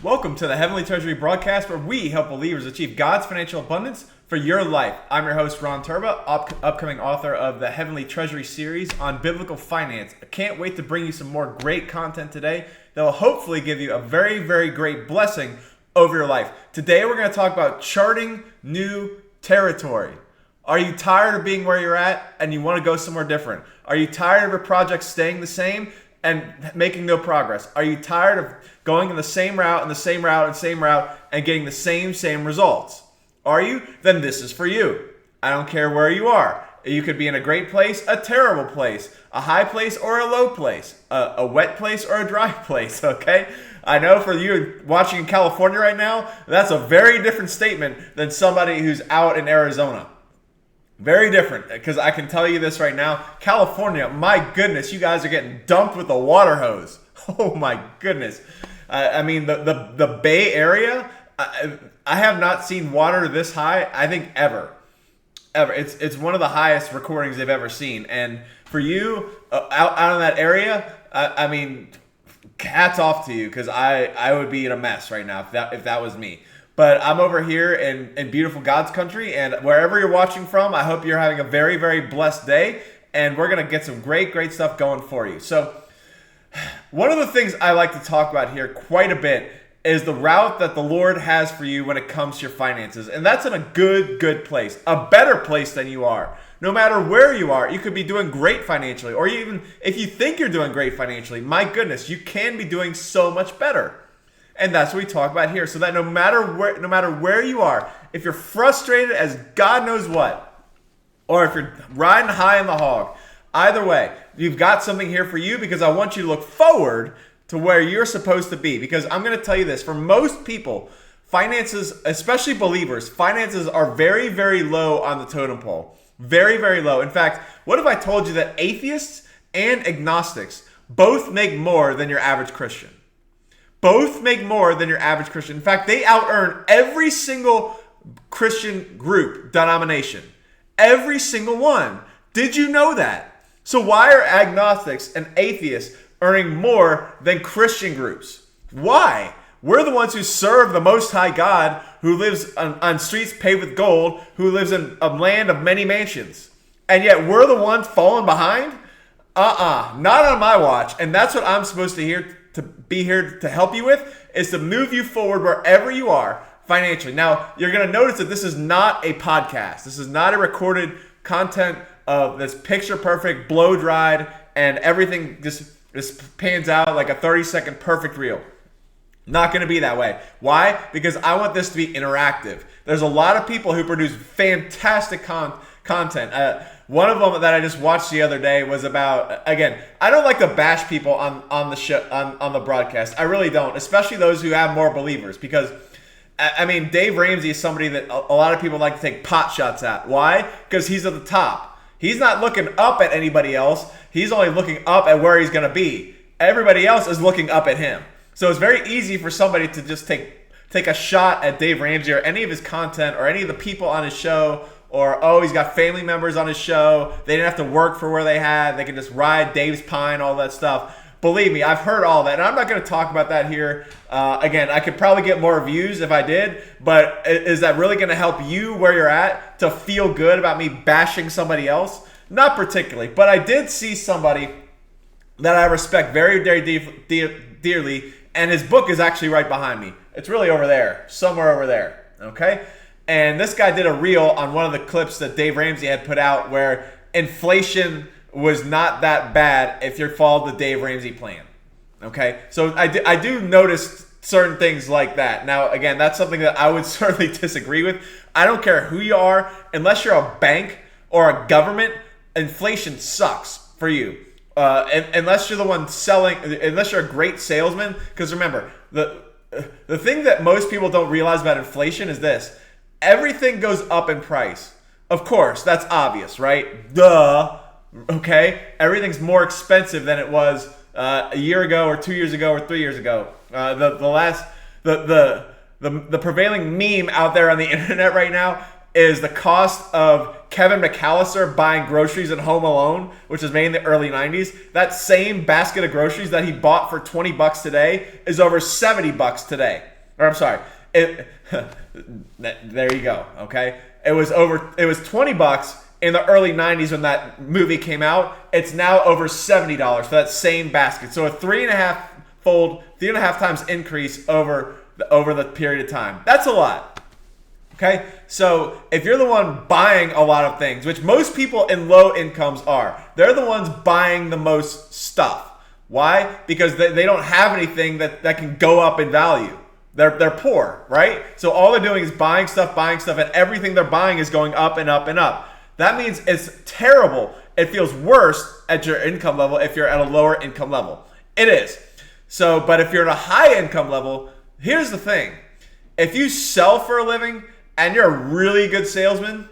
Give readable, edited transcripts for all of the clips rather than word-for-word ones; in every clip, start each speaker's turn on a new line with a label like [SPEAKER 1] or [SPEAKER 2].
[SPEAKER 1] Welcome to the Heavenly Treasury broadcast, where we help believers achieve God's financial abundance for your life. I'm your host, Ron Turba, upcoming author of the Heavenly Treasury series on biblical finance. I can't wait to bring you some more great content today that will hopefully give you a very, very great blessing over your life. Today, we're going to talk about charting new territory. Are you tired of being where you're at and you want to go somewhere different? Are you tired of your project staying the same and making no progress? Are you tired of going in the same route and getting the same results? Are you? Then this is for you. I don't care where you are. You could be in a great place, a terrible place, a high place or a low place, a wet place or a dry place, okay? I know for you watching in California right now, that's a very different statement than somebody who's out in Arizona. Very different, because I can tell you this right now. California, my goodness, you guys are getting dumped with a water hose. Oh my goodness. I mean, the Bay Area, I have not seen water this high, I think, ever. It's one of the highest recordings they've ever seen. And for you, out in that area, I mean, hats off to you, because I would be in a mess right now if that was me. But I'm over here in beautiful God's country, and wherever you're watching from, I hope you're having a very, very blessed day, and we're going to get some great stuff going for you. So one of the things I like to talk about here quite a bit is the route that the Lord has for you when it comes to your finances, and that's in a good place, a better place than you are. No matter where you are, you could be doing great financially, or even if you think you're doing great financially, my goodness, you can be doing so much better. And that's what we talk about here. So that no matter where you are, if you're frustrated as God knows what, or if you're riding high in the hog, either way, you've got something here for you, because I want you to look forward to where you're supposed to be. Because I'm going to tell you this, for most people, finances, especially believers, finances are very, very low on the totem pole. Very, very low. In fact, what if I told you that atheists and agnostics both make more than your average Christian? Both make more than your average Christian. In fact, they out-earn every single Christian group, denomination. Every single one. Did you know that? So why are agnostics and atheists earning more than Christian groups? Why? We're the ones who serve the Most High God, who lives on streets paved with gold, who lives in a land of many mansions. And yet we're the ones falling behind? Not on my watch. And that's what I'm supposed to be here to help you with, is to move you forward wherever you are financially. Now, you're going to notice that this is not a podcast. This is not a recorded content of this picture perfect, blow dried, and everything just pans out like a 30-second perfect reel. Not going to be that way. Why? Because I want this to be interactive. There's a lot of people who produce fantastic content. One of them that I just watched the other day was about, again, I don't like to bash people on the show, on the broadcast. I really don't, especially those who have more believers, because I mean, Dave Ramsey is somebody that a lot of people like to take pot shots at. Why? Because he's at the top. He's not looking up at anybody else. He's only looking up at where he's going to be. Everybody else is looking up at him. So it's very easy for somebody to just take a shot at Dave Ramsey or any of his content or any of the people on his show. Or, oh, he's got family members on his show. They didn't have to work for where they had. They can just ride Dave's pine, all that stuff. Believe me, I've heard all that. And I'm not going to talk about that here. Again, I could probably get more views if I did. But is that really going to help you where you're at to feel good about me bashing somebody else? Not particularly. But I did see somebody that I respect very, very dearly. And his book is actually right behind me. It's really over there. Somewhere over there. Okay? And this guy did a reel on one of the clips that Dave Ramsey had put out where inflation was not that bad if you followed the Dave Ramsey plan. Okay? So I do notice certain things like that. Now, again, that's something that I would certainly disagree with. I don't care who you are. Unless you're a bank or a government, inflation sucks for you. Unless you're the one selling, unless you're a great salesman. Because remember, the thing that most people don't realize about inflation is this. Everything goes up in price. Of course, that's obvious, right? Duh. Okay? Everything's more expensive than it was a year ago or 2 years ago or 3 years ago. The prevailing meme out there on the internet right now is the cost of Kevin McAllister buying groceries in Home Alone, which was made in the early 90s. That same basket of groceries that he bought for $20 today is over $70 today. Or I'm sorry, there you go. Okay, it was $20 in the early 90s when that movie came out. It's now over $70 for that same basket. So a 3.5 times increase over the period of time. That's a lot. Okay, so if you're the one buying a lot of things, which most people in low incomes are, they're the ones buying the most stuff. Why? Because they don't have anything that can go up in value. They're poor, right? So all they're doing is buying stuff, and everything they're buying is going up and up and up. That means it's terrible. It feels worse at your income level if you're at a lower income level. It is. So, but if you're at a high income level, here's the thing. If you sell for a living and you're a really good salesman,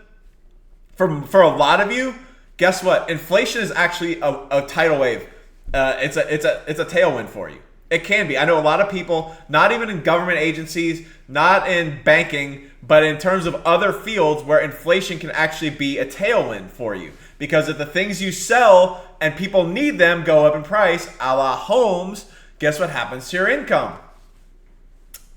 [SPEAKER 1] for a lot of you, guess what? Inflation is actually a tidal wave. It's a tailwind for you. It can be. I know a lot of people, not even in government agencies, not in banking, but in terms of other fields where inflation can actually be a tailwind for you. Because if the things you sell and people need them go up in price, a la homes, guess what happens to your income?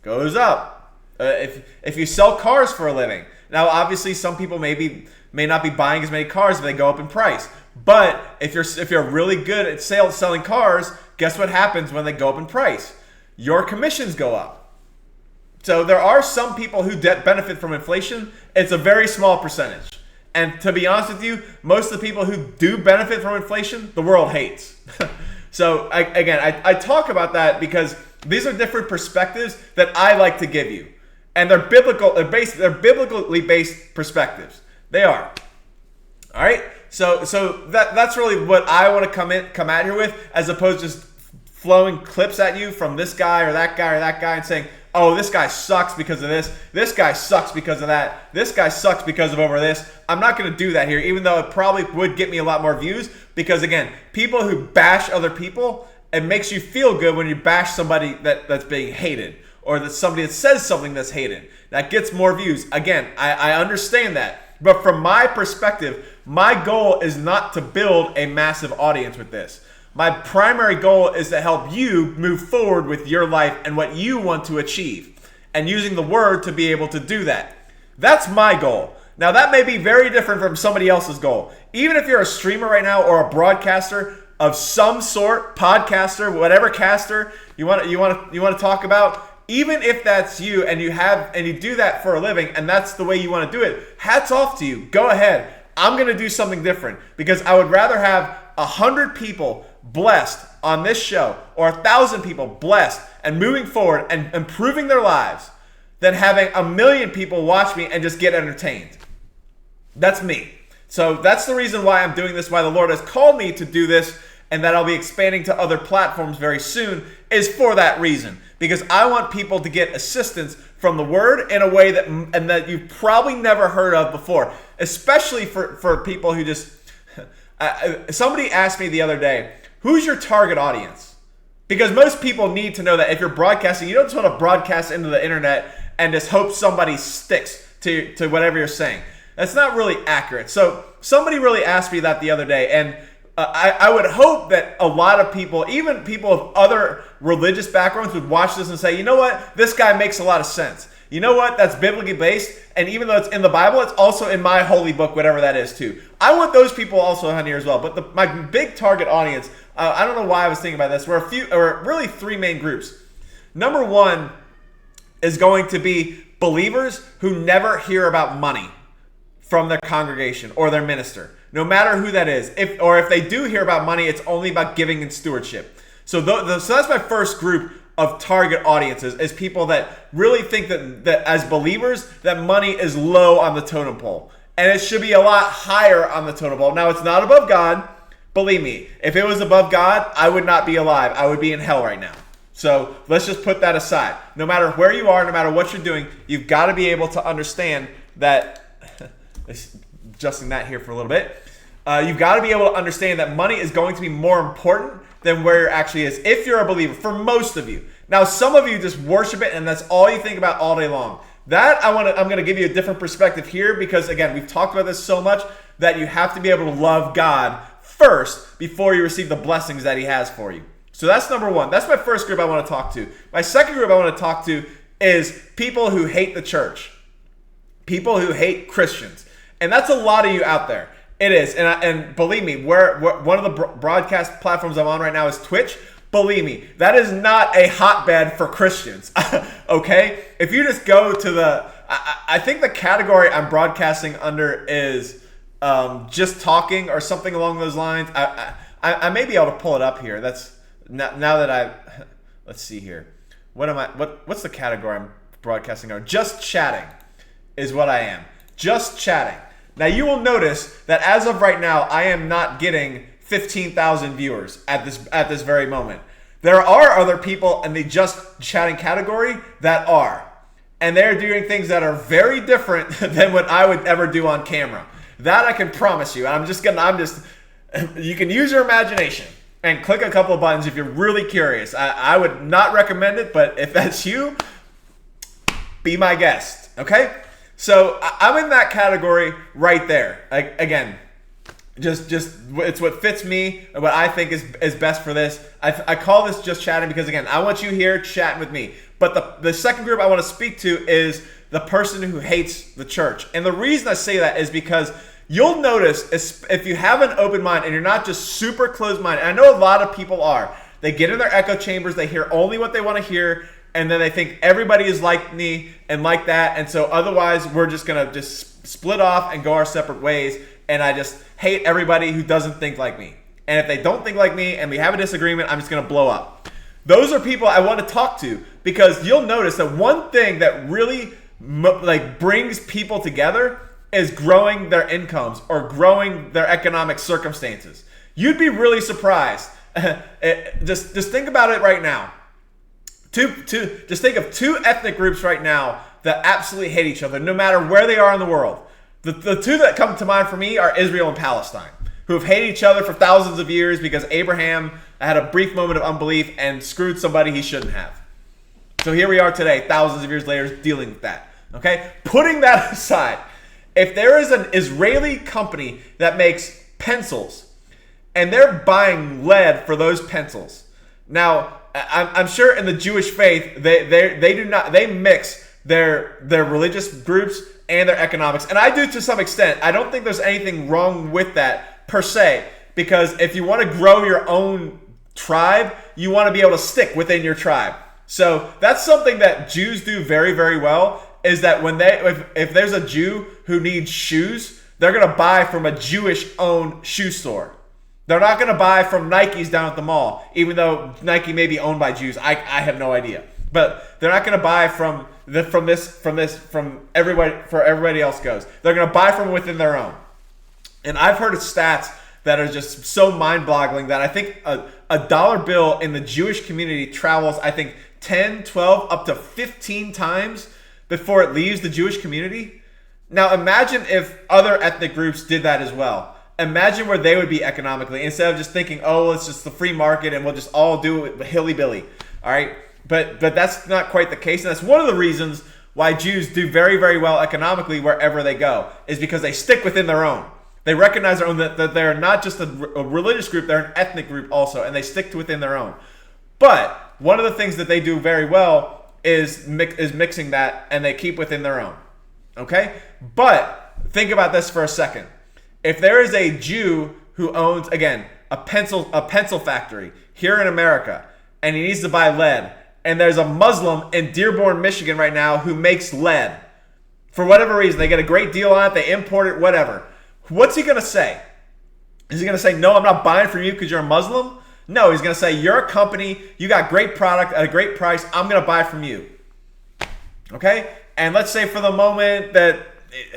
[SPEAKER 1] Goes up. If you sell cars for a living, now obviously some people may not be buying as many cars if they go up in price. But if you're really good at selling cars, guess what happens when they go up in price? Your commissions go up. So there are some people who benefit from inflation. It's a very small percentage. And to be honest with you, most of the people who do benefit from inflation, the world hates. So I talk about that because these are different perspectives that I like to give you. And they're biblically based perspectives. They are. All right? So that's really what I want to come at here with, as opposed to just flowing clips at you from this guy or that guy and saying, oh, this guy sucks because of this guy sucks because of that, this guy sucks because of over this. I'm not going to do that here, even though it probably would get me a lot more views, because again, people who bash other people, it makes you feel good when you bash somebody that's being hated, or that somebody that says something that's hated. That gets more views. Again, I understand that. But from my perspective, my goal is not to build a massive audience with this. My primary goal is to help you move forward with your life and what you want to achieve, and using the word to be able to do that. That's my goal. Now, that may be very different from somebody else's goal. Even if you're a streamer right now or a broadcaster of some sort, podcaster, whatever caster you want to talk about, even if that's you and you do that for a living and that's the way you want to do it, hats off to you. Go ahead. I'm going to do something different, because I would rather have 100 people blessed on this show, or 1,000 people blessed and moving forward and improving their lives, than having 1 million people watch me and just get entertained. That's me. So that's the reason why I'm doing this, why the Lord has called me to do this, and that I'll be expanding to other platforms very soon, is for that reason. Because I want people to get assistance from the word in a way that you've probably never heard of before. Especially for people who just... somebody asked me the other day, who's your target audience? Because most people need to know that if you're broadcasting, you don't just want to broadcast into the internet and just hope somebody sticks to whatever you're saying. That's not really accurate. So somebody really asked me that the other day, and I would hope that a lot of people, even people of other religious backgrounds, would watch this and say, you know what, this guy makes a lot of sense. You know what, that's biblically based, and even though it's in the Bible, it's also in my holy book, whatever that is too. I want those people also on here as well. But my big target audience, I don't know why I was thinking about this, we're really three main groups. Number one is going to be believers who never hear about money from their congregation or their minister, no matter who that is. If they do hear about money, it's only about giving and stewardship. So that's my first group of target audiences, is people that really think that as believers, that money is low on the totem pole. And it should be a lot higher on the totem pole. Now, it's not above God. Believe me, if it was above God, I would not be alive. I would be in hell right now. So let's just put that aside. No matter where you are, no matter what you're doing, you've got to be able to understand that... adjusting that here for a little bit. You've got to be able to understand that money is going to be more important than where it actually is, if you're a believer, for most of you. Now, some of you just worship it and that's all you think about all day long. I'm going to give you a different perspective here, because again, we've talked about this so much that you have to be able to love God first before you receive the blessings that he has for you. So that's number one. That's my first group I want to talk to. My second group I want to talk to is people who hate the church, people who hate Christians. And that's a lot of you out there. It is. And believe me, one of the broadcast platforms I'm on right now is Twitch. Believe me, that is not a hotbed for Christians. Okay? If you just go to I think the category I'm broadcasting under is just talking or something along those lines. I may be able to pull it up here. That's now that let's see here. What's the category I'm broadcasting under? Just chatting is what I am. Just chatting. Now you will notice that as of right now, I am not getting 15,000 viewers at this very moment. There are other people in the just chatting category that are. And they're doing things that are very different than what I would ever do on camera. That I can promise you. You can use your imagination and click a couple of buttons if you're really curious. I would not recommend it, but if that's you, be my guest, okay? So I'm in that category right there. Again, just it's what fits me and what I think is best for this. I call this just chatting because, again, I want you here chatting with me. But the second group I want to speak to is the person who hates the church. And the reason I say that is because you'll notice if you have an open mind and you're not just super closed-minded, I know a lot of people are. They get in their echo chambers, they hear only what they want to hear, and then they think everybody is like me and like that, and so otherwise we're just going to just split off and go our separate ways, and I just hate everybody who doesn't think like me. And if they don't think like me and we have a disagreement, I'm just going to blow up. Those are people I want to talk to because you'll notice that one thing that really brings people together is growing their incomes or growing their economic circumstances. You'd be really surprised. Just think about it right now. Just think of two ethnic groups right now that absolutely hate each other, no matter where they are in the world. The two that come to mind for me are Israel and Palestine, who have hated each other for thousands of years because Abraham had a brief moment of unbelief and screwed somebody he shouldn't have. So here we are today, thousands of years later, dealing with that. Okay? Putting that aside, if there is an Israeli company that makes pencils and they're buying lead for those pencils, now I'm sure in the Jewish faith they mix their religious groups and their economics, and I do to some extent. I don't think there's anything wrong with that per se, because if you want to grow your own tribe, you want to be able to stick within your tribe. So that's something that Jews do very, very well, is that when if there's a Jew who needs shoes, they're going to buy from a Jewish-owned shoe store. They're not going to buy from Nike's down at the mall, even though Nike may be owned by Jews. I have no idea. But they're not going to buy from everybody else goes. They're going to buy from within their own. And I've heard of stats that are just so mind-boggling that I think a dollar bill in the Jewish community travels, I think, 10, 12, up to 15 times before it leaves the Jewish community. Now imagine if other ethnic groups did that as well. Imagine where they would be economically, instead of just thinking, oh, it's just the free market and we'll just all do it hilly-billy. All right? But that's not quite the case. And that's one of the reasons why Jews do very, very well economically wherever they go, is because they stick within their own. They recognize their own, that they're not just a religious group, they're an ethnic group also, and they stick to within their own. But one of the things that they do very well is mixing that, and they keep within their own. Okay? But think about this for a second. If there is a Jew who owns, again, a pencil factory here in America, and he needs to buy lead, and there's a Muslim in Dearborn, Michigan right now who makes lead, for whatever reason, they get a great deal on it, they import it, whatever. What's he going to say? Is he going to say, no, I'm not buying from you because you're a Muslim? No, he's going to say, you're a company, you got great product at a great price, I'm going to buy from you. Okay? And let's say for the moment that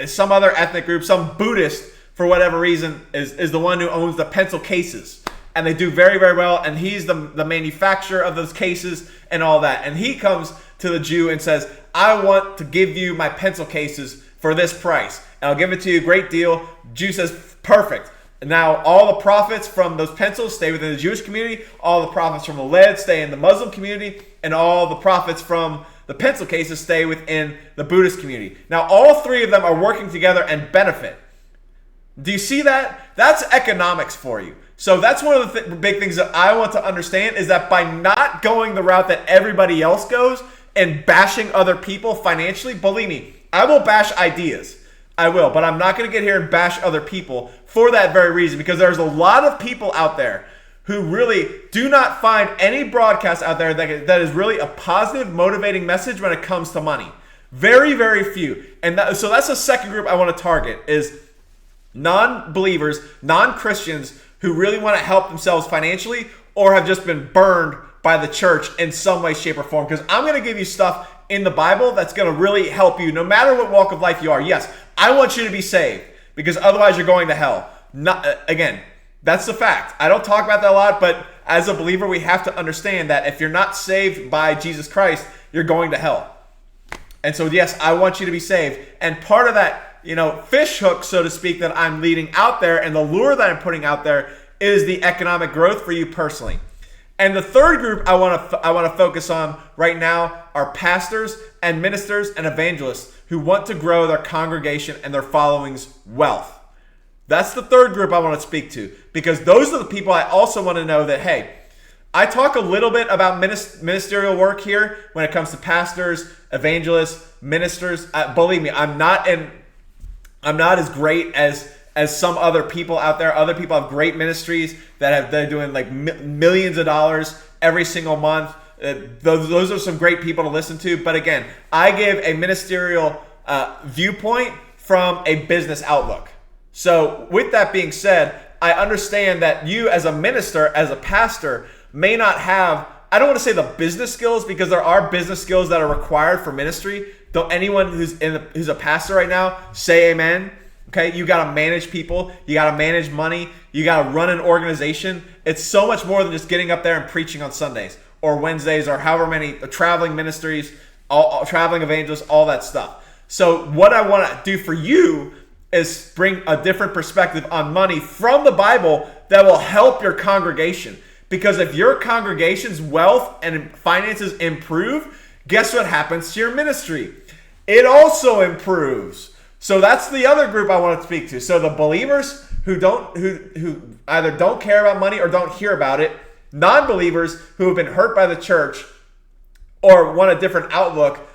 [SPEAKER 1] some other ethnic group, some Buddhist, for whatever reason, is the one who owns the pencil cases. And they do very, very well, and he's the manufacturer of those cases and all that. And he comes to the Jew and says, I want to give you my pencil cases for this price. And I'll give it to you, great deal. Jew says, perfect. Now, all the profits from those pencils stay within the Jewish community. All the profits from the lead stay in the Muslim community. And all the profits from the pencil cases stay within the Buddhist community. Now, all three of them are working together and benefit. Do you see that? That's economics for you. So that's one of the big things that I want to understand, is that by not going the route that everybody else goes in bashing other people financially, believe me, I will bash ideas. I will, but I'm not going to get here and bash other people for that very reason, because there's a lot of people out there who really do not find any broadcast out there that is really a positive, motivating message when it comes to money. Very, very few. And so that's the second group I want to target, is non-believers, non-Christians who really want to help themselves financially or have just been burned by the church in some way, shape, or form. Because I'm going to give you stuff in the Bible that's going to really help you no matter what walk of life you are. Yes, I want you to be saved, because otherwise you're going to hell. Again, that's the fact. I don't talk about that a lot, but as a believer, we have to understand that if you're not saved by Jesus Christ, you're going to hell. And so, yes, I want you to be saved. And part of that, fish hook, so to speak, that I'm leading out there, and the lure that I'm putting out there, is the economic growth for you personally. And the third group I want to focus on right now are pastors and ministers and evangelists who want to grow their congregation and their following's wealth. That's the third group I want to speak to, because those are the people I also want to know that, hey, I talk a little bit about ministerial work here when it comes to pastors, evangelists, ministers. Believe me, I'm not as great as some other people out there. Other people have great ministries they're doing like millions of dollars every single month. Those are some great people to listen to. But again, I give a ministerial viewpoint from a business outlook. So with that being said, I understand that you as a minister, as a pastor, may not have, I don't want to say the business skills, because there are business skills that are required for ministry. Don't anyone who's a pastor right now say amen? Okay, you got to manage people, you got to manage money, you got to run an organization. It's so much more than just getting up there and preaching on Sundays or Wednesdays or however many traveling ministries, all traveling evangelists, all that stuff. So what I want to do for you is bring a different perspective on money from the Bible that will help your congregation. Because if your congregation's wealth and finances improve, guess what happens to your ministry? It also improves. So that's the other group I want to speak to. So the believers who either don't care about money or don't hear about it, non-believers who have been hurt by the church or want a different outlook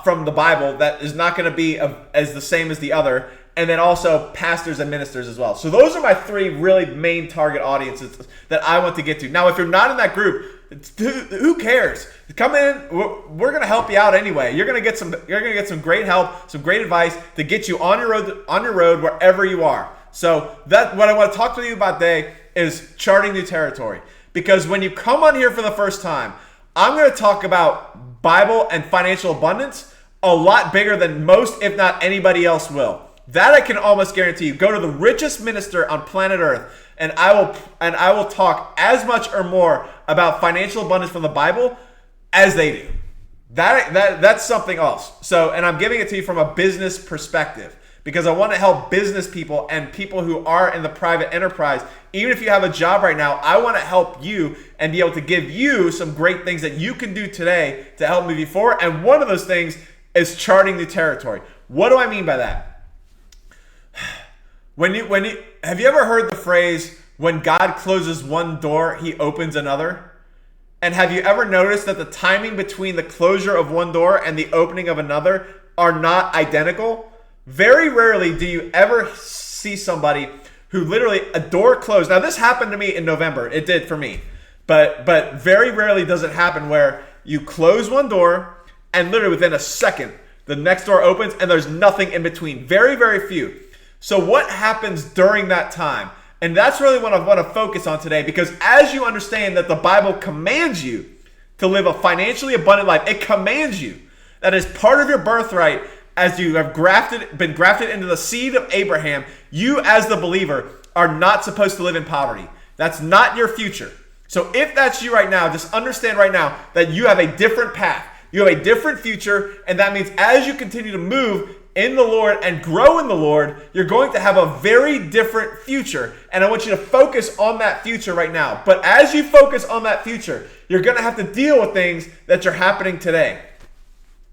[SPEAKER 1] from the Bible that is not going to be as the same as the other, and then also pastors and ministers as well. So those are my three really main target audiences that I want to get to. Now, if you're not in that group, who cares? Come in. We're going to help you out anyway. You're going to get some great help, some great advice to get you on your road wherever you are. So that what I want to talk to you about today is charting new territory. Because when you come on here for the first time, I'm going to talk about Bible and financial abundance a lot bigger than most, if not anybody else will. That I can almost guarantee you. Go to the richest minister on planet Earth, and I will talk as much or more about financial abundance from the Bible as they do. That's something else. So, and I'm giving it to you from a business perspective, because I want to help business people and people who are in the private enterprise. Even if you have a job right now, I want to help you and be able to give you some great things that you can do today to help move you forward. And one of those things is charting new territory. What do I mean by that? Have you ever heard the phrase, when God closes one door, he opens another? And have you ever noticed that the timing between the closure of one door and the opening of another are not identical? Very rarely do you ever see somebody who literally, a door closed. Now this happened to me in November. It did for me. But very rarely does it happen where you close one door and literally within a second, the next door opens and there's nothing in between. Very, very few. So what happens during that time? And that's really what I want to focus on today, because as you understand that the Bible commands you to live a financially abundant life, it commands you. That is part of your birthright. As you have been grafted into the seed of Abraham, you as the believer are not supposed to live in poverty. That's not your future. So if that's you right now, just understand right now that you have a different path. You have a different future, and that means as you continue to move in the Lord and grow in the Lord, you're going to have a very different future. And I want you to focus on that future right now. But as you focus on that future, you're going to have to deal with things that are happening today.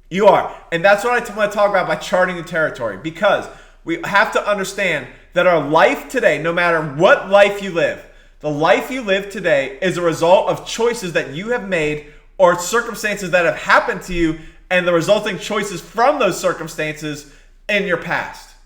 [SPEAKER 1] You are. And that's what I want to talk about by charting the territory. Because we have to understand that our life today, no matter what life you live, the life you live today is a result of choices that you have made or circumstances that have happened to you and the resulting choices from those circumstances in your past.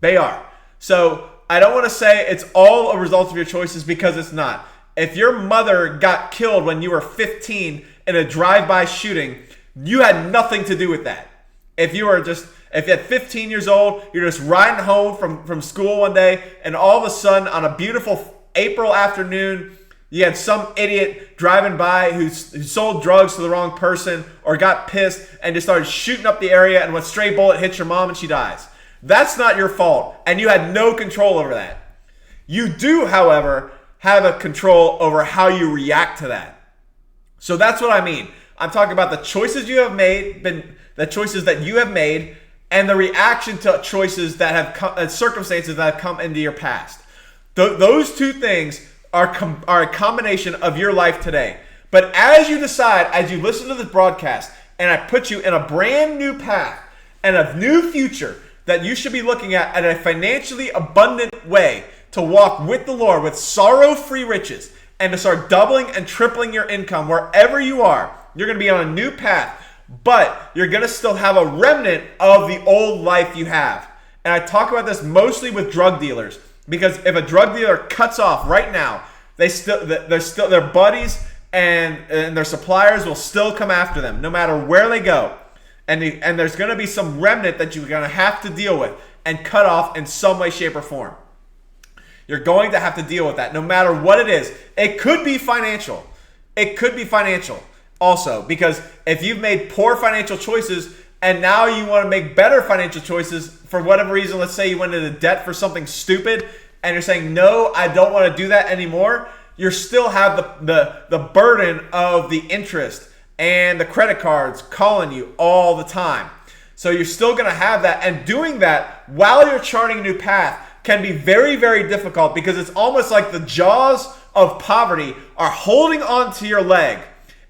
[SPEAKER 1] They are. So I don't want to say it's all a result of your choices, because it's not. If your mother got killed when you were 15 in a drive-by shooting, you had nothing to do with that. If you had 15 years old, you're just riding home from school one day, and all of a sudden on a beautiful April afternoon, you had some idiot driving by who sold drugs to the wrong person or got pissed and just started shooting up the area, and one stray bullet hits your mom and she dies. That's not your fault, and you had no control over that. You do, however, have a control over how you react to that. So that's what I mean. I'm talking about the choices you have made, the choices that you have made, and the reaction to choices that have come, circumstances that have come into your past. Those two things are a combination of your life today. But as you decide, as you listen to this broadcast, and I put you in a brand new path and a new future that you should be looking at a financially abundant way to walk with the Lord with sorrow-free riches, and to start doubling and tripling your income wherever you are. You're going to be on a new path, but you're going to still have a remnant of the old life you have. And I talk about this mostly with drug dealers, because if a drug dealer cuts off right now, their buddies and their suppliers will still come after them no matter where they go. And there's going to be some remnant that you're going to have to deal with and cut off in some way, shape, or form. You're going to have to deal with that no matter what it is. It could be financial. It could be financial also, because if you've made poor financial choices and now you want to make better financial choices for whatever reason, let's say you went into debt for something stupid and you're saying, no, I don't want to do that anymore. You still have the burden of the interest and the credit cards calling you all the time. So you're still going to have that. And doing that while you're charting a new path can be very, very difficult, because it's almost like the jaws of poverty are holding onto your leg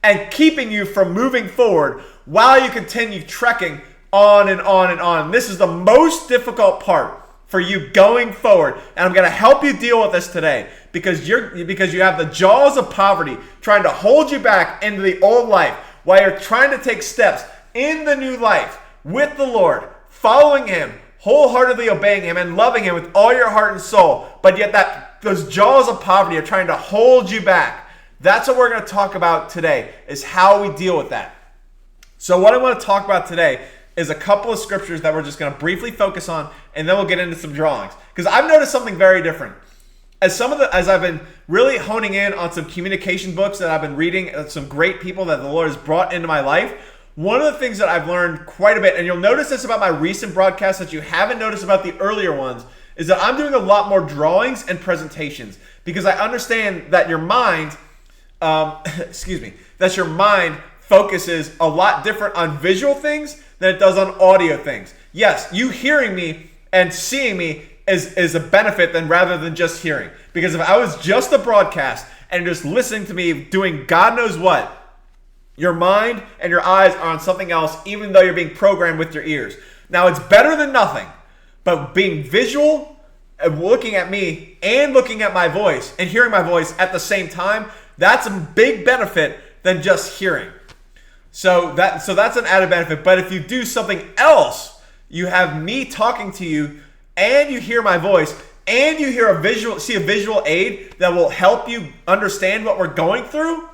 [SPEAKER 1] and keeping you from moving forward while you continue trekking on and on and on. This is the most difficult part for you going forward. And I'm going to help you deal with this today, because you have the jaws of poverty trying to hold you back into the old life while you're trying to take steps in the new life with the Lord, following Him, wholeheartedly obeying Him and loving Him with all your heart and soul. But yet those jaws of poverty are trying to hold you back. That's what we're going to talk about today, is how we deal with that. So what I want to talk about today is a couple of scriptures that we're just going to briefly focus on, and then we'll get into some drawings. Because I've noticed something very different. As I've been really honing in on some communication books that I've been reading, some great people that the Lord has brought into my life, one of the things that I've learned quite a bit, and you'll notice this about my recent broadcasts that you haven't noticed about the earlier ones, is that I'm doing a lot more drawings and presentations, because I understand that your mind, that your mind focuses a lot different on visual things than it does on audio things. Yes, you hearing me and seeing me is a benefit rather than just hearing. Because if I was just a broadcast and just listening to me doing God knows what, your mind and your eyes are on something else, even though you're being programmed with your ears. Now, it's better than nothing, but being visual and looking at me and looking at my voice and hearing my voice at the same time, that's a big benefit than just hearing. So that's an added benefit. But if you do something else, you have me talking to you and you hear my voice and you see a visual aid that will help you understand what we're going through,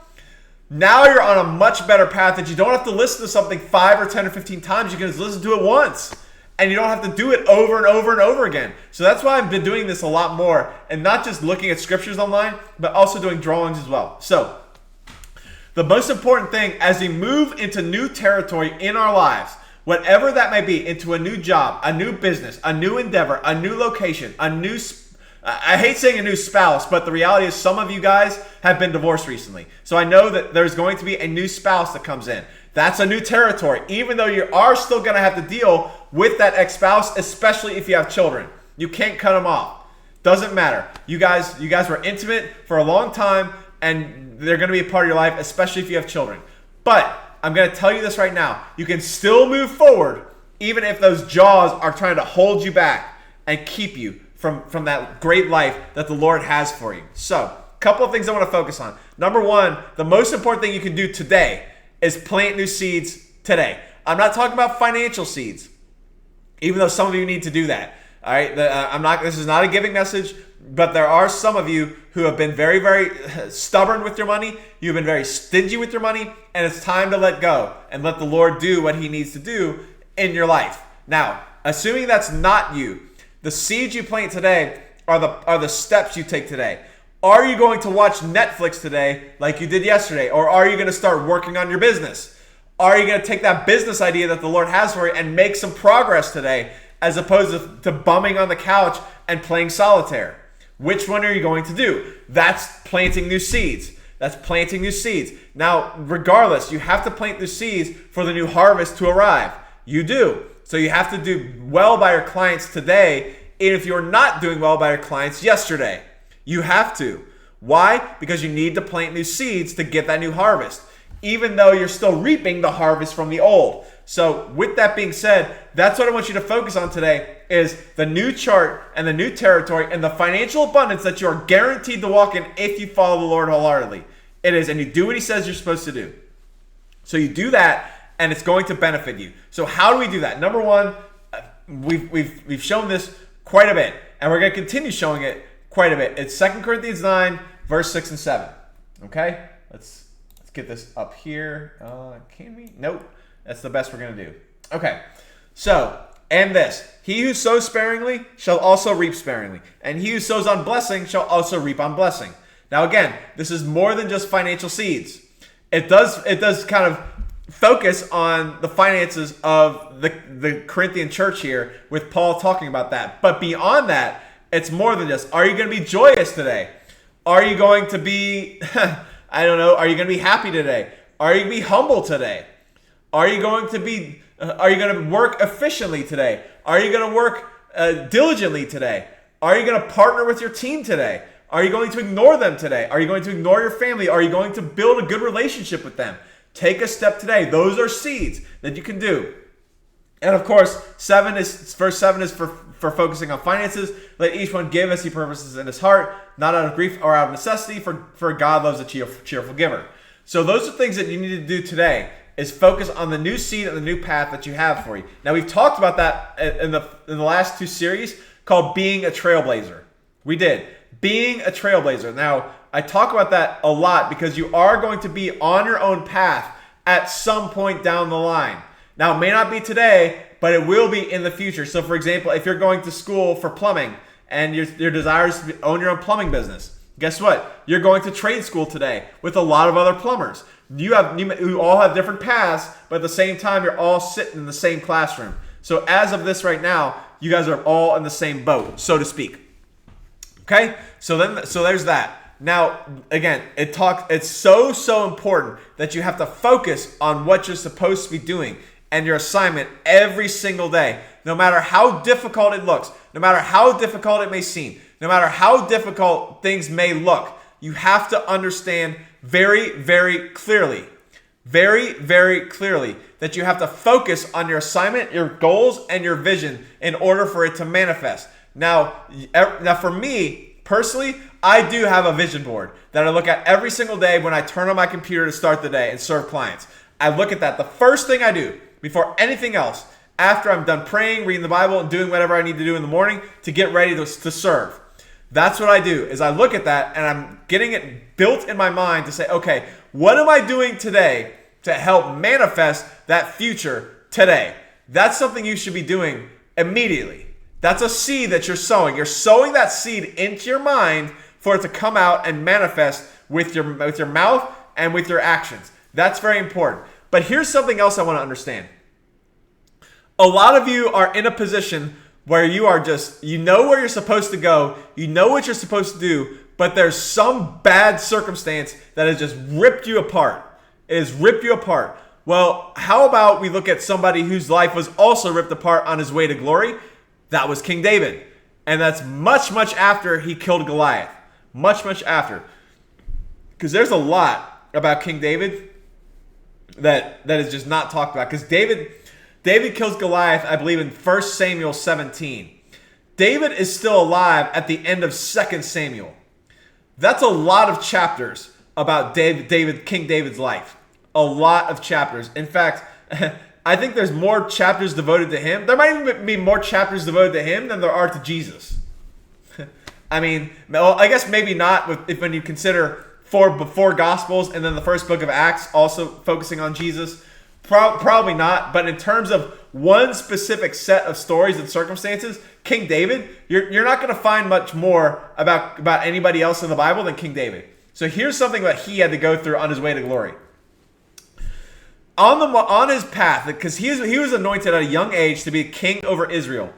[SPEAKER 1] now you're on a much better path that you don't have to listen to something 5 or 10 or 15 times. You can just listen to it once, and you don't have to do it over and over and over again. So that's why I've been doing this a lot more, and not just looking at scriptures online, but also doing drawings as well. So the most important thing as we move into new territory in our lives, whatever that may be, into a new job, a new business, a new endeavor, a new location, I hate saying a new spouse, but the reality is some of you guys have been divorced recently. So I know that there's going to be a new spouse that comes in. That's a new territory, even though you are still going to have to deal with that ex-spouse, especially if you have children. You can't cut them off. Doesn't matter. You guys were intimate for a long time, and they're going to be a part of your life, especially if you have children. But I'm going to tell you this right now. You can still move forward, even if those jaws are trying to hold you back and keep you from that great life that the Lord has for you. So, a couple of things I want to focus on. Number one, the most important thing you can do today is plant new seeds today. I'm not talking about financial seeds, even though some of you need to do that. All right, this is not a giving message, but there are some of you who have been very, very stubborn with your money. You've been very stingy with your money, and it's time to let go and let the Lord do what he needs to do in your life. Now, assuming that's not you, the seeds you plant today are the steps you take today. Are you going to watch Netflix today like you did yesterday? Or are you going to start working on your business? Are you going to take that business idea that the Lord has for you and make some progress today, as opposed to bumming on the couch and playing solitaire? Which one are you going to do? That's planting new seeds. That's planting new seeds. Now, regardless, you have to plant new seeds for the new harvest to arrive. You do. So you have to do well by your clients today, even if you're not doing well by your clients yesterday. You have to. Why? Because you need to plant new seeds to get that new harvest, even though you're still reaping the harvest from the old. So with that being said, that's what I want you to focus on today, is the new chart and the new territory and the financial abundance that you are guaranteed to walk in if you follow the Lord wholeheartedly. It is, and you do what he says you're supposed to do. So you do that, and it's going to benefit you. So how do we do that? Number one, we've shown this quite a bit, and we're going to continue showing it quite a bit. It's 2 Corinthians 9, verse 6 and 7. Okay? Let's get this up here. Can we? Nope. That's the best we're going to do. Okay. So, and this. He who sows sparingly shall also reap sparingly. And he who sows on blessing shall also reap on blessing. Now again, this is more than just financial seeds. It does kind of focus on the finances of the Corinthian church here, with Paul talking about that. But beyond that, it's more than just, are you going to be joyous today? Are you going to be, I don't know, are you going to be happy today? Are you going to be humble today? Are you going to work efficiently today? Are you going to work diligently today? Are you going to partner with your team today? Are you going to ignore them today? Are you going to ignore your family? Are you going to build a good relationship with them? Take a step today. Those are seeds that you can do. And of course, verse 7 is for focusing on finances. Let each one give as he purposes in his heart, not out of grief or out of necessity, for God loves a cheerful giver. So those are things that you need to do today, is focus on the new seed and the new path that you have for you. Now, we've talked about that in the last two series called Being a Trailblazer. We did. Being a trailblazer. Now, I talk about that a lot because you are going to be on your own path at some point down the line. Now, it may not be today, but it will be in the future. So, for example, if you're going to school for plumbing and your desire is to own your own plumbing business, guess what? You're going to trade school today with a lot of other plumbers. You all have different paths, but at the same time, you're all sitting in the same classroom. So as of this right now, you guys are all in the same boat, so to speak. Okay? So there's that. Now, again, it's so important that you have to focus on what you're supposed to be doing and your assignment every single day, no matter how difficult it looks, no matter how difficult it may seem, no matter how difficult things may look. You have to understand very, very clearly that you have to focus on your assignment, your goals, and your vision in order for it to manifest. Now for me personally, I do have a vision board that I look at every single day when I turn on my computer to start the day and serve clients. I look at that. The first thing I do before anything else, after I'm done praying, reading the Bible, and doing whatever I need to do in the morning to get ready to serve. That's what I do, is I look at that and I'm getting it built in my mind to say, okay, what am I doing today to help manifest that future today? That's something you should be doing immediately. That's a seed that you're sowing. You're sowing that seed into your mind for it to come out and manifest with your mouth and with your actions. That's very important. But here's something else I want to understand. A lot of you are in a position where you are just, you know where you're supposed to go, you know what you're supposed to do, but there's some bad circumstance that has just ripped you apart. It has ripped you apart. Well, how about we look at somebody whose life was also ripped apart on his way to glory? That was King David. And that's much, much after he killed Goliath. Much, much after. Because there's a lot about King David that is just not talked about. Because David kills Goliath, I believe, in 1 Samuel 17. David is still alive at the end of 2 Samuel. That's a lot of chapters about King David's life. a lot of chapters. In fact, I think there's more chapters devoted to him. There might even be more chapters devoted to him than there are to Jesus. I mean, well, I guess maybe not when you consider four Gospels and then the first book of Acts also focusing on Jesus. Probably not. But in terms of one specific set of stories and circumstances, King David, you're not going to find much more about anybody else in the Bible than King David. So here's something that he had to go through on his way to glory. On his path, because he was anointed at a young age to be king over Israel.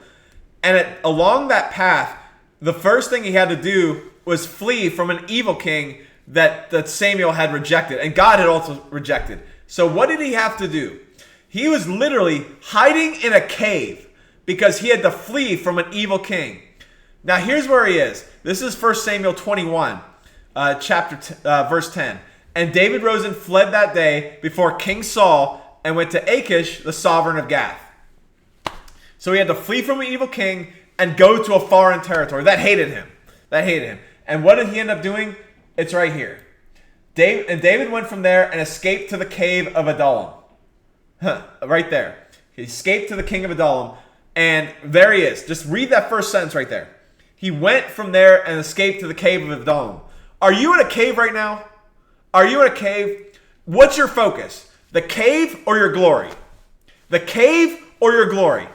[SPEAKER 1] And along that path, the first thing he had to do was flee from an evil king that Samuel had rejected, and God had also rejected. So what did he have to do? He was literally hiding in a cave because he had to flee from an evil king. Now here's where he is. This is 1 Samuel 21, verse 10. And David rose and fled that day before King Saul and went to Achish, the sovereign of Gath. So he had to flee from an evil king and go to a foreign territory that hated him. And what did he end up doing? It's right here. David went from there and escaped to the cave of Adullam. Right there. He escaped to the king of Adullam. And there he is. Just read that first sentence right there. He went from there and escaped to the cave of Adullam. Are you in a cave right now? Are you in a cave? What's your focus? The cave or your glory? The cave or your glory?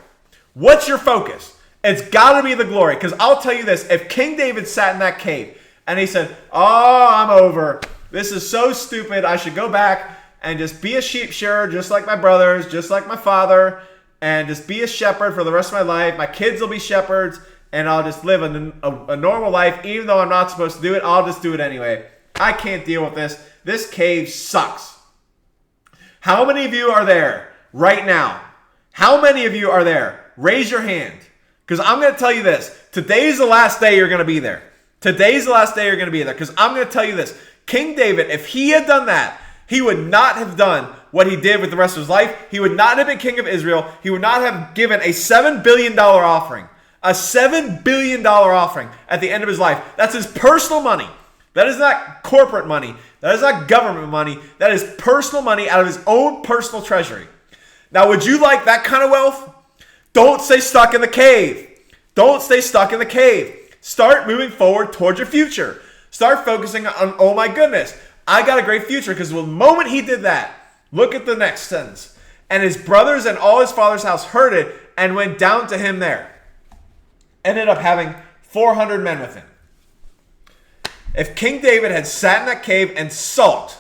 [SPEAKER 1] What's your focus? It's got to be the glory. Because I'll tell you this. If King David sat in that cave and he said, "Oh, I'm over. This is so stupid. I should go back and just be a sheep shearer just like my brothers, just like my father, and just be a shepherd for the rest of my life. My kids will be shepherds, and I'll just live a normal life. Even though I'm not supposed to do it, I'll just do it anyway. I can't deal with this. This cave sucks." How many of you are there right now? How many of you are there? Raise your hand. Because I'm going to tell you this. Today's the last day you're going to be there. Today's the last day you're going to be there. Because I'm going to tell you this. King David, if he had done that, he would not have done what he did with the rest of his life. He would not have been king of Israel. He would not have given a $7 billion offering. A $7 billion offering at the end of his life. That's his personal money. That is not corporate money. That is not government money. That is personal money out of his own personal treasury. Now, would you like that kind of wealth? Don't stay stuck in the cave. Don't stay stuck in the cave. Start moving forward towards your future. Start focusing on, oh my goodness, I got a great future. Because the moment he did that, look at the next sentence. And his brothers and all his father's house heard it and went down to him there. Ended up having 400 men with him. If King David had sat in that cave and sulked,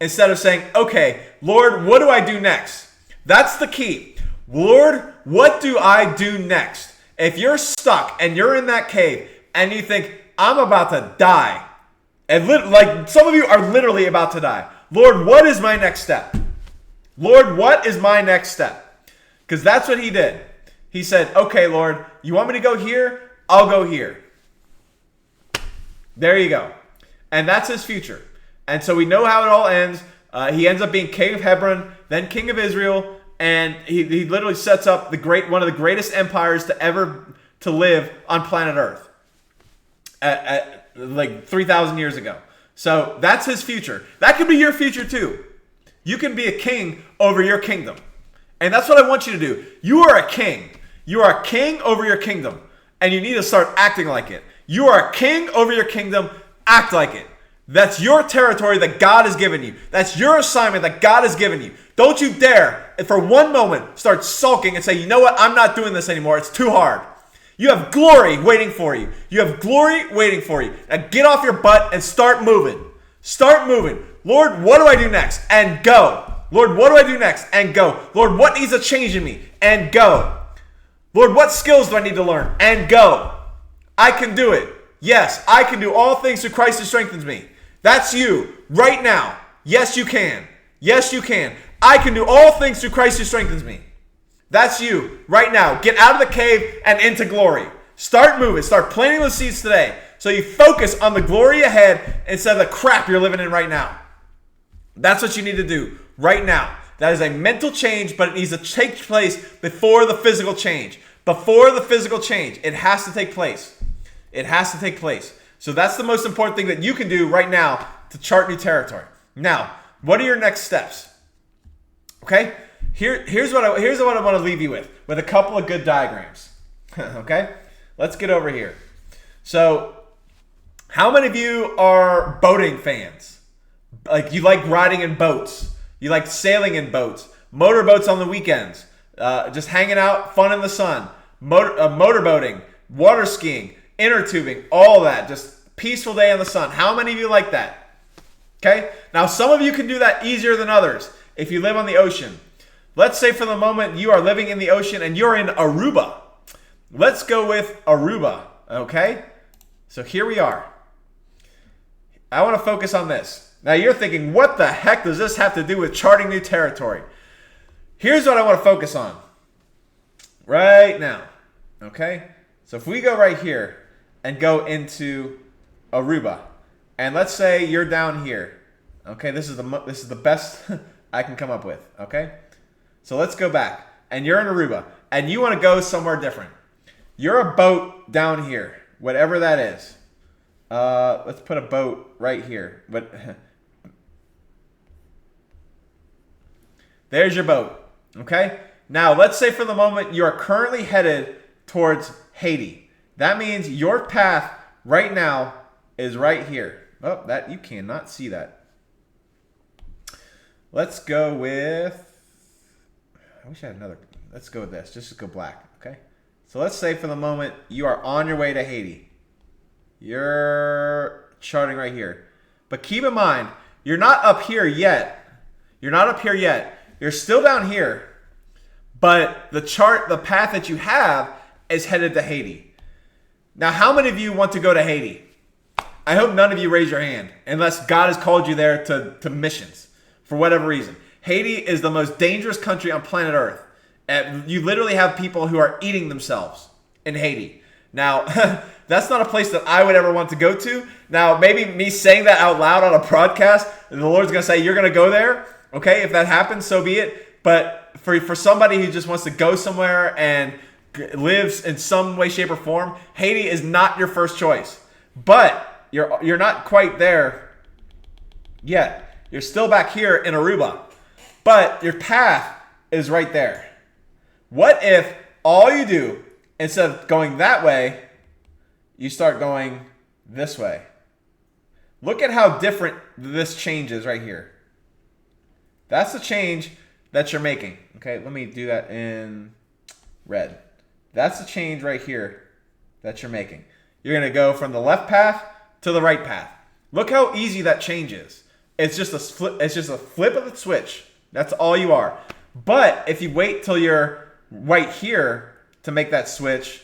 [SPEAKER 1] instead of saying, "Okay, Lord, what do I do next?" That's the key. Lord, what do I do next? If you're stuck and you're in that cave and you think, "I'm about to die," and like some of you are literally about to die. Lord, what is my next step? Lord, what is my next step? Because that's what he did. He said, "Okay, Lord, you want me to go here? I'll go here." There you go. And that's his future. And so we know how it all ends. He ends up being king of Hebron, then king of Israel, and he literally sets up one of the greatest empires to live on planet Earth, at like 3,000 years ago. So that's his future. That could be your future too. You can be a king over your kingdom. And that's what I want you to do. You are a king. You are a king over your kingdom. And you need to start acting like it. You are a king over your kingdom. Act like it. That's your territory that God has given you. That's your assignment that God has given you. Don't you dare, for one moment, start sulking and say, "You know what? I'm not doing this anymore. It's too hard." You have glory waiting for you. You have glory waiting for you. Now get off your butt and start moving. Start moving. Lord, what do I do next? And go. Lord, what do I do next? And go. Lord, what needs to change in me? And go. Lord, what skills do I need to learn? And go. I can do it. Yes, I can do all things through Christ who strengthens me. That's you right now. Yes, you can. Yes, you can. I can do all things through Christ who strengthens me. That's you right now. Get out of the cave and into glory. Start moving. Start planting those seeds today so you focus on the glory ahead instead of the crap you're living in right now. That's what you need to do right now. That is a mental change, but it needs to take place before the physical change. Before the physical change, it has to take place. It has to take place. So that's the most important thing that you can do right now to chart new territory. Now, what are your next steps? Okay, here's what I want to leave you with a couple of good diagrams. Okay, let's get over here. So, how many of you are boating fans? Like, you like riding in boats, you like sailing in boats, motorboats on the weekends, just hanging out, fun in the sun, motorboating, water skiing, inner tubing, all that, just peaceful day in the sun. How many of you like that? Okay, now some of you can do that easier than others if you live on the ocean. Let's say for the moment you are living in the ocean and you're in Aruba. Let's go with Aruba, okay? So here we are. I want to focus on this. Now you're thinking, what the heck does this have to do with charting new territory? Here's what I want to focus on right now, okay? So if we go right here and go into Aruba, and let's say you're down here, okay? This is the best I can come up with, okay? So let's go back, and you're in Aruba, and you want to go somewhere different. You're a boat down here, whatever that is. Let's put a boat right here. But there's your boat, okay? Now, let's say for the moment you are currently headed towards Haiti. That means your path right now is right here. Oh, that you cannot see that. Let's go with, I wish I had another. Let's go with this. Just go black, okay? So let's say for the moment you are on your way to Haiti. You're charting right here. But keep in mind, you're not up here yet. You're not up here yet. You're still down here. But the path that you have is headed to Haiti. Now, how many of you want to go to Haiti? I hope none of you raise your hand, unless God has called you there to missions for whatever reason. Haiti is the most dangerous country on planet Earth. You literally have people who are eating themselves in Haiti. Now, that's not a place that I would ever want to go to. Now, maybe me saying that out loud on a broadcast, the Lord's going to say, you're going to go there. Okay, if that happens, so be it. But for somebody who just wants to go somewhere and lives in some way, shape, or form, Haiti is not your first choice. But you're not quite there yet. You're still back here in Aruba. But your path is right there. What if all you do, instead of going that way, you start going this way? Look at how different this changes right here. That's the change that you're making. Okay, let me do that in red. That's the change right here that you're making. You're going to go from the left path to the right path. Look how easy that change is. It's just a flip of the switch. That's all you are. But if you wait till you're right here to make that switch,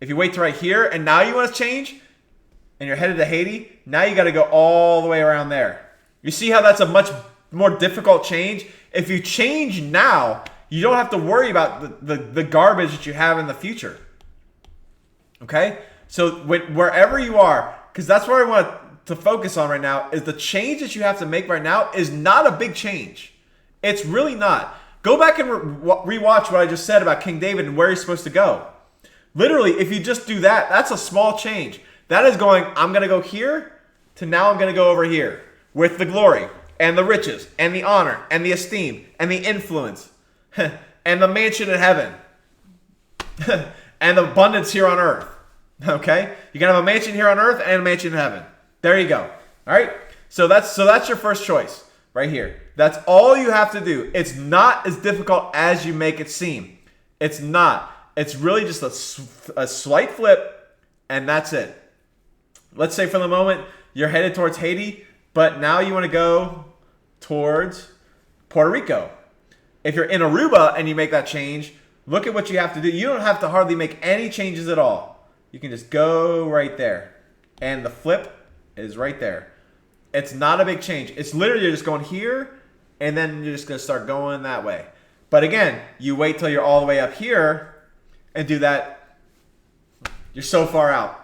[SPEAKER 1] if you wait to right here and now you want to change and you're headed to Haiti, now you got to go all the way around there. You see how that's a much more difficult change? If you change now, you don't have to worry about the garbage that you have in the future. Okay? So wherever you are, because that's where I want to focus on right now, is the change that you have to make right now is not a big change. It's really not. Go back and rewatch what I just said about King David and where he's supposed to go. Literally, if you just do that, that's a small change. That is going, I'm going to go here to now I'm going to go over here with the glory and the riches and the honor and the esteem and the influence and the mansion in heaven and the abundance here on earth. Okay? You can have a mansion here on earth and a mansion in heaven. There you go. All right? So that's your first choice right here. That's all you have to do. It's not as difficult as you make it seem. It's not. It's really just a slight flip, and that's it. Let's say for the moment you're headed towards Haiti, but now you want to go towards Puerto Rico. If you're in Aruba and you make that change, look at what you have to do. You don't have to hardly make any changes at all. You can just go right there. And the flip is right there. It's not a big change. It's literally you're just going here, and then you're just going to start going that way. But again, you wait till you're all the way up here and do that. You're so far out.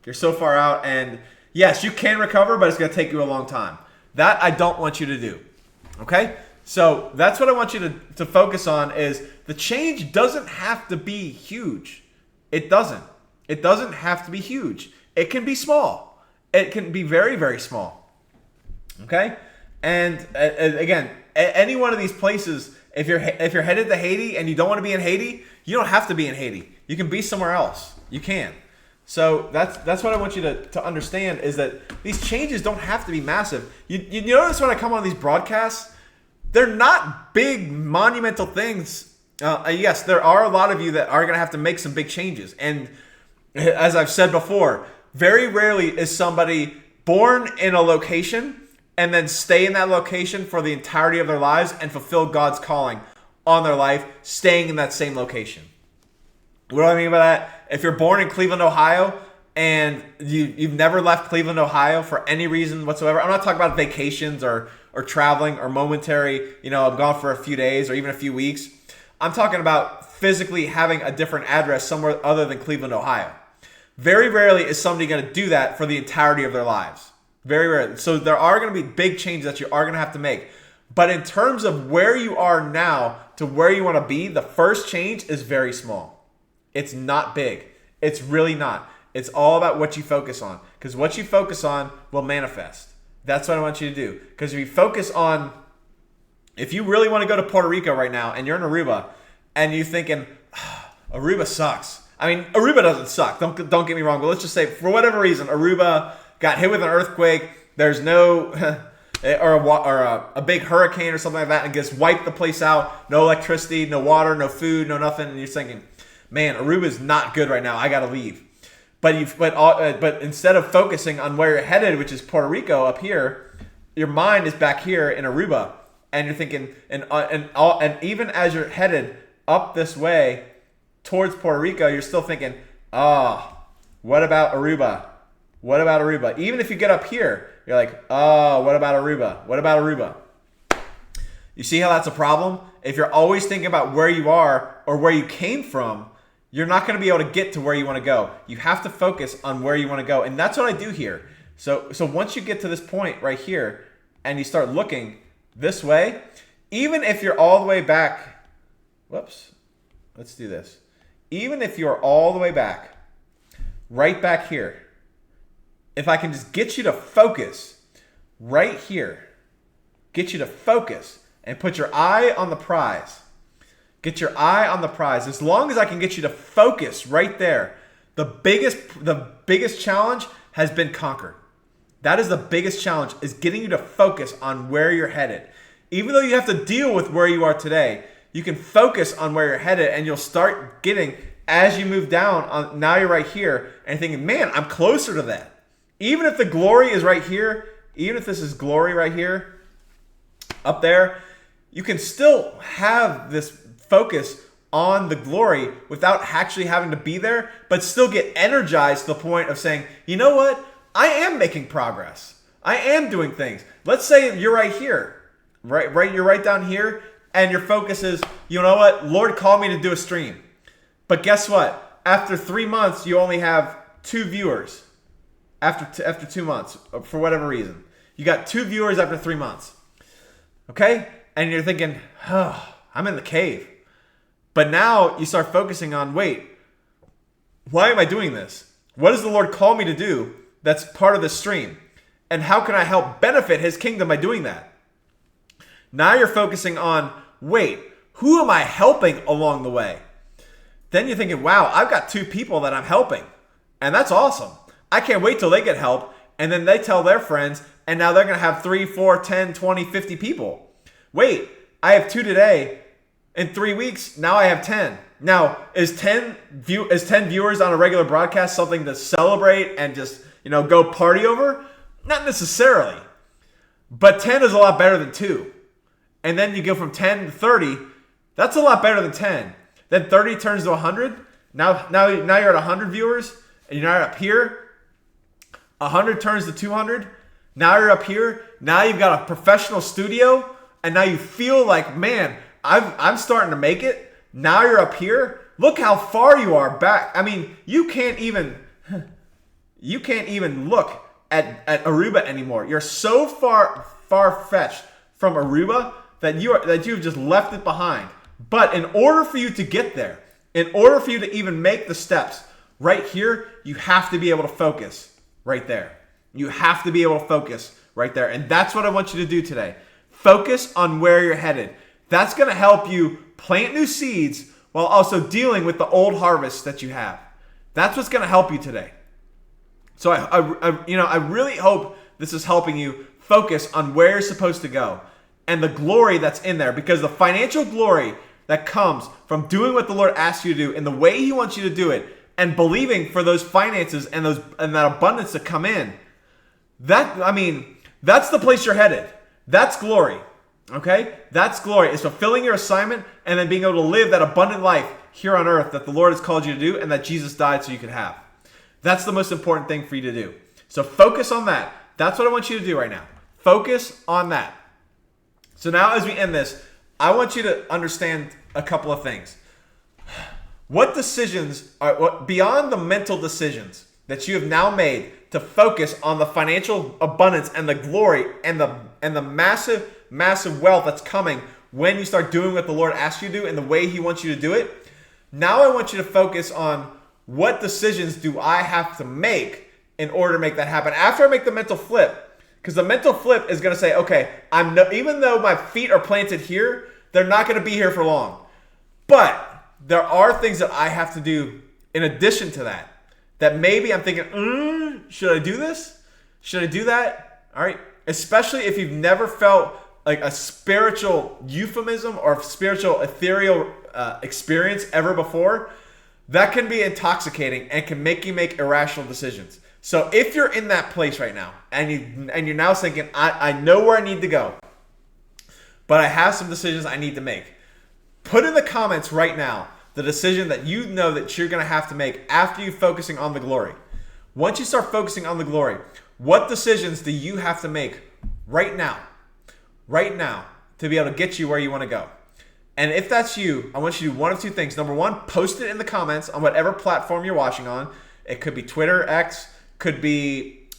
[SPEAKER 1] You're so far out, and yes, you can recover, but it's going to take you a long time. That I don't want you to do. Okay? So that's what I want you to focus on is the change doesn't have to be huge. It doesn't. It doesn't have to be huge. It can be small. It can be very, very small. Okay? And again, any one of these places, if you're headed to Haiti and you don't want to be in Haiti, you don't have to be in Haiti. You can be somewhere else. You can. So that's what I want you to understand, is that these changes don't have to be massive. You notice when I come on these broadcasts, they're not big monumental things. Yes, there are a lot of you that are going to have to make some big changes. And as I've said before, very rarely is somebody born in a location and then stay in that location for the entirety of their lives and fulfill God's calling on their life, staying in that same location. What do I mean by that? If you're born in Cleveland, Ohio, and you've never left Cleveland, Ohio for any reason whatsoever, I'm not talking about vacations or traveling or momentary, I'm gone for a few days or even a few weeks. I'm talking about physically having a different address somewhere other than Cleveland, Ohio. Very rarely is somebody going to do that for the entirety of their lives. Very rarely. So there are going to be big changes that you are going to have to make. But in terms of where you are now to where you want to be, the first change is very small. It's not big. It's really not. It's all about what you focus on. Because what you focus on will manifest. That's what I want you to do. Because if you really want to go to Puerto Rico right now and you're in Aruba and you're thinking, Aruba sucks. I mean, Aruba doesn't suck. Don't get me wrong. But let's just say, for whatever reason, Aruba got hit with an earthquake. There's no, or a big hurricane or something like that, and just wiped the place out. No electricity, no water, no food, no nothing. And you're thinking, man, Aruba's not good right now. I got to leave. But instead of focusing on where you're headed, which is Puerto Rico up here, your mind is back here in Aruba, and you're thinking, and even as you're headed up this way towards Puerto Rico, you're still thinking, what about Aruba? What about Aruba? Even if you get up here, you're like, what about Aruba? What about Aruba? You see how that's a problem? If you're always thinking about where you are or where you came from, you're not going to be able to get to where you want to go. You have to focus on where you want to go. And that's what I do here. So once you get to this point right here and you start looking this way, even if you're all the way back, let's do this. Even if you're all the way back, right back here, if I can just get you to focus right here, get you to focus and put your eye on the prize. Get your eye on the prize. As long as I can get you to focus right there, the biggest challenge has been conquered. That is the biggest challenge, is getting you to focus on where you're headed. Even though you have to deal with where you are today, you can focus on where you're headed, and you'll start getting, as you move down, now you're right here, and thinking, man, I'm closer to that. Even if the glory is right here, even if this is glory right here, up there, you can still have this focus on the glory without actually having to be there, but still get energized to the point of saying, you know what? I am making progress. I am doing things. Let's say you're right here, right? You're right down here, and your focus is, you know what? Lord called me to do a stream. But guess what? After 3 months, you only have 2 viewers. After 2 months, for whatever reason. You got 2 viewers after 3 months. Okay? And you're thinking, I'm in the cave. But now you start focusing on, wait, why am I doing this? What does the Lord call me to do that's part of the stream? And how can I help benefit his kingdom by doing that? Now you're focusing on, wait, who am I helping along the way? Then you're thinking, wow, I've got 2 people that I'm helping. And that's awesome. I can't wait till they get help. And then they tell their friends, and now they're going to have 3, 4, 10, 20, 50 people. Wait, I have 2 today. In 3 weeks, now I have 10. Now, is 10 viewers on a regular broadcast something to celebrate and just, go party over? Not necessarily. But 10 is a lot better than 2. And then you go from 10 to 30. That's a lot better than 10. Then 30 turns to 100. Now you're at 100 viewers, and you're not up here. 100 turns to 200. Now you're up here. Now you've got a professional studio, and now you feel like, man, I'm starting to make it. Now you're up here. Look how far you are back. I mean, you can't even look at Aruba anymore. You're so far-fetched from Aruba that you've just left it behind. But in order for you to get there, in order for you to even make the steps right here, you have to be able to focus right there. You have to be able to focus right there. And that's what I want you to do today. Focus on where you're headed. That's going to help you plant new seeds while also dealing with the old harvest that you have. That's what's going to help you today. So I really hope this is helping you focus on where you're supposed to go and the glory that's in there, because the financial glory that comes from doing what the Lord asks you to do in the way He wants you to do it and believing for those finances and that abundance to come in. That's the place you're headed. That's glory. Okay? That's glory. It's fulfilling your assignment and then being able to live that abundant life here on earth that the Lord has called you to do and that Jesus died so you could have. That's the most important thing for you to do. So focus on that. That's what I want you to do right now. Focus on that. So now as we end this, I want you to understand a couple of things. What decisions are beyond the mental decisions that you have now made to focus on the financial abundance and the glory and the massive wealth that's coming when you start doing what the Lord asks you to do and the way He wants you to do it? Now I want you to focus on what decisions do I have to make in order to make that happen after I make the mental flip. Because the mental flip is going to say, okay, even though my feet are planted here, they're not going to be here for long. But there are things that I have to do in addition to that maybe I'm thinking, should I do this? Should I do that? All right. Especially if you've never felt like a spiritual euphemism or spiritual ethereal experience ever before, that can be intoxicating and can make you make irrational decisions. So if you're in that place right now and you're now thinking, I know where I need to go, but I have some decisions I need to make, put in the comments right now the decision that you know that you're going to have to make after you focusing on the glory. Once you start focusing on the glory, what decisions do you have to make right now to be able to get you where you want to go? And if that's you, I want you to do one of two things. Number one, post it in the comments on whatever platform you're watching on. It could be Twitter, X, could be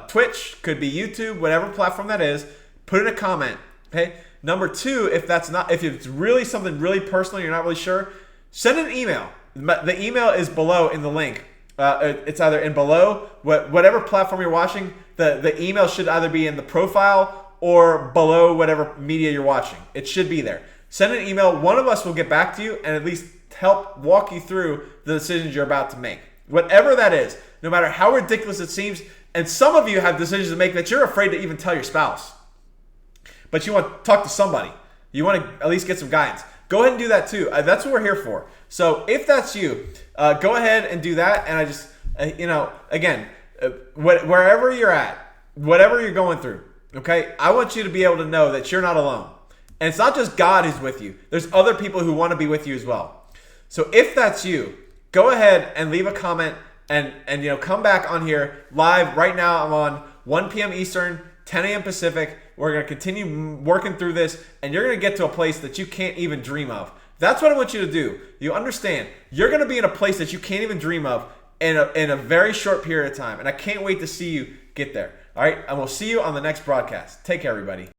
[SPEAKER 1] Twitch, could be YouTube, whatever platform that is. Put in a comment. Okay. Number two, if it's really something really personal, you're not really sure, send an email. The email is below in the link. It's either in below, whatever platform you're watching, the email should either be in the profile or below whatever media you're watching. It should be there. Send an email. One of us will get back to you and at least help walk you through the decisions you're about to make. Whatever that is, no matter how ridiculous it seems, and some of you have decisions to make that you're afraid to even tell your spouse. But you want to talk to somebody. You want to at least get some guidance. Go ahead and do that too. That's what we're here for. So if that's you, go ahead and do that. And I just, wherever you're at, whatever you're going through, okay, I want you to be able to know that you're not alone. And it's not just God who's with you. There's other people who want to be with you as well. So if that's you, go ahead and leave a comment and come back on here live. Right now I'm on 1 p.m. Eastern, 10 a.m. Pacific. We're going to continue working through this, and you're going to get to a place that you can't even dream of. That's what I want you to do. You understand, you're going to be in a place that you can't even dream of in a very short period of time, and I can't wait to see you get there. All right, and we'll see you on the next broadcast. Take care, everybody.